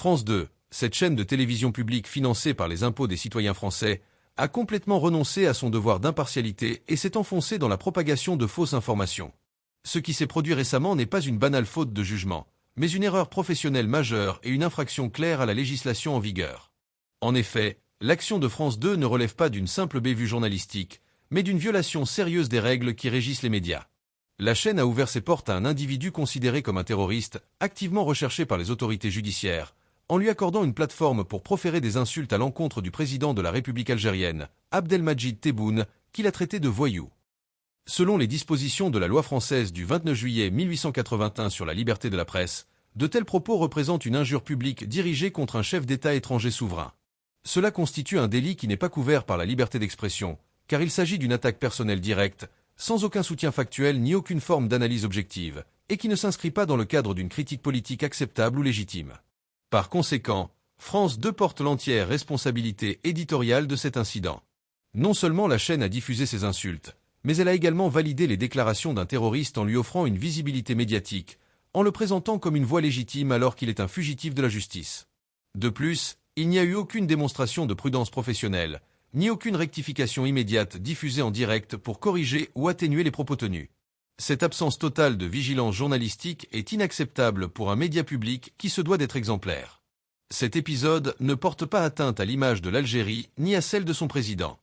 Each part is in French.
France 2, cette chaîne de télévision publique financée par les impôts des citoyens français, a complètement renoncé à son devoir d'impartialité et s'est enfoncée dans la propagation de fausses informations. Ce qui s'est produit récemment n'est pas une banale faute de jugement, mais une erreur professionnelle majeure et une infraction claire à la législation en vigueur. En effet, l'action de France 2 ne relève pas d'une simple bévue journalistique, mais d'une violation sérieuse des règles qui régissent les médias. La chaîne a ouvert ses portes à un individu considéré comme un terroriste, activement recherché par les autorités judiciaires, en lui accordant une plateforme pour proférer des insultes à l'encontre du président de la République algérienne, Abdelmadjid Tebboune, qu'il a traité de voyou. Selon les dispositions de la loi française du 29 juillet 1881 sur la liberté de la presse, de tels propos représentent une injure publique dirigée contre un chef d'État étranger souverain. Cela constitue un délit qui n'est pas couvert par la liberté d'expression, car il s'agit d'une attaque personnelle directe, sans aucun soutien factuel ni aucune forme d'analyse objective, et qui ne s'inscrit pas dans le cadre d'une critique politique acceptable ou légitime. Par conséquent, France 2 porte l'entière responsabilité éditoriale de cet incident. Non seulement la chaîne a diffusé ces insultes, mais elle a également validé les déclarations d'un terroriste en lui offrant une visibilité médiatique, en le présentant comme une voix légitime alors qu'il est un fugitif de la justice. De plus, il n'y a eu aucune démonstration de prudence professionnelle, ni aucune rectification immédiate diffusée en direct pour corriger ou atténuer les propos tenus. Cette absence totale de vigilance journalistique est inacceptable pour un média public qui se doit d'être exemplaire. Cet épisode ne porte pas atteinte à l'image de l'Algérie ni à celle de son président.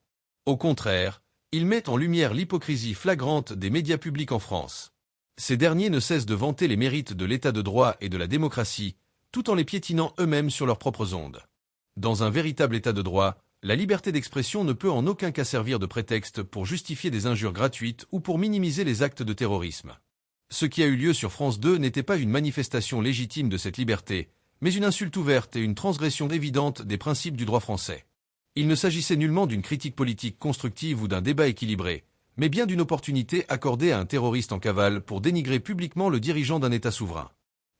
Au contraire, il met en lumière l'hypocrisie flagrante des médias publics en France. Ces derniers ne cessent de vanter les mérites de l'état de droit et de la démocratie, tout en les piétinant eux-mêmes sur leurs propres ondes. Dans un véritable état de droit, la liberté d'expression ne peut en aucun cas servir de prétexte pour justifier des injures gratuites ou pour minimiser les actes de terrorisme. Ce qui a eu lieu sur France 2 n'était pas une manifestation légitime de cette liberté, mais une insulte ouverte et une transgression évidente des principes du droit français. Il ne s'agissait nullement d'une critique politique constructive ou d'un débat équilibré, mais bien d'une opportunité accordée à un terroriste en cavale pour dénigrer publiquement le dirigeant d'un État souverain.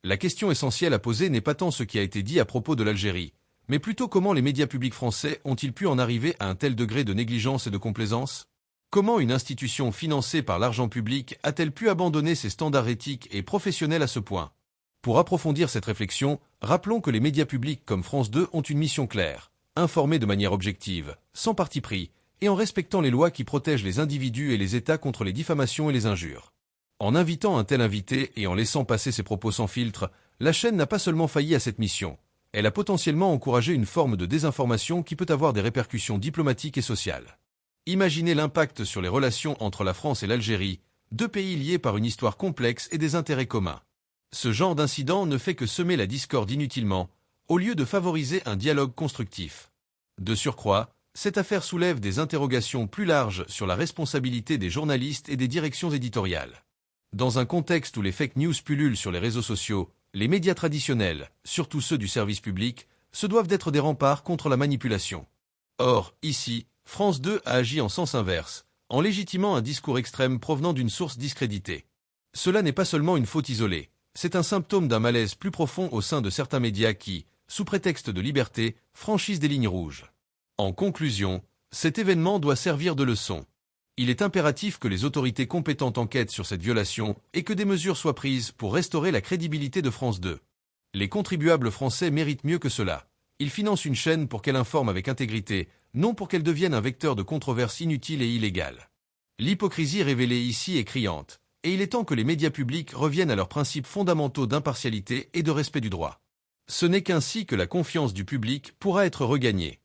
La question essentielle à poser n'est pas tant ce qui a été dit à propos de l'Algérie, mais plutôt comment les médias publics français ont-ils pu en arriver à un tel degré de négligence et de complaisance? Comment une institution financée par l'argent public a-t-elle pu abandonner ses standards éthiques et professionnels à ce point? Pour approfondir cette réflexion, rappelons que les médias publics comme France 2 ont une mission claire, informer de manière objective, sans parti pris, et en respectant les lois qui protègent les individus et les États contre les diffamations et les injures. En invitant un tel invité et en laissant passer ses propos sans filtre, la chaîne n'a pas seulement failli à cette mission. Elle a potentiellement encouragé une forme de désinformation qui peut avoir des répercussions diplomatiques et sociales. Imaginez l'impact sur les relations entre la France et l'Algérie, deux pays liés par une histoire complexe et des intérêts communs. Ce genre d'incident ne fait que semer la discorde inutilement, au lieu de favoriser un dialogue constructif. De surcroît, cette affaire soulève des interrogations plus larges sur la responsabilité des journalistes et des directions éditoriales. Dans un contexte où les fake news pullulent sur les réseaux sociaux, les médias traditionnels, surtout ceux du service public, se doivent d'être des remparts contre la manipulation. Or, ici, France 2 a agi en sens inverse, en légitimant un discours extrême provenant d'une source discréditée. Cela n'est pas seulement une faute isolée, c'est un symptôme d'un malaise plus profond au sein de certains médias qui, sous prétexte de liberté, franchissent des lignes rouges. En conclusion, cet événement doit servir de leçon. Il est impératif que les autorités compétentes enquêtent sur cette violation et que des mesures soient prises pour restaurer la crédibilité de France 2. Les contribuables français méritent mieux que cela. Ils financent une chaîne pour qu'elle informe avec intégrité, non pour qu'elle devienne un vecteur de controverses inutiles et illégales. L'hypocrisie révélée ici est criante, et il est temps que les médias publics reviennent à leurs principes fondamentaux d'impartialité et de respect du droit. Ce n'est qu'ainsi que la confiance du public pourra être regagnée.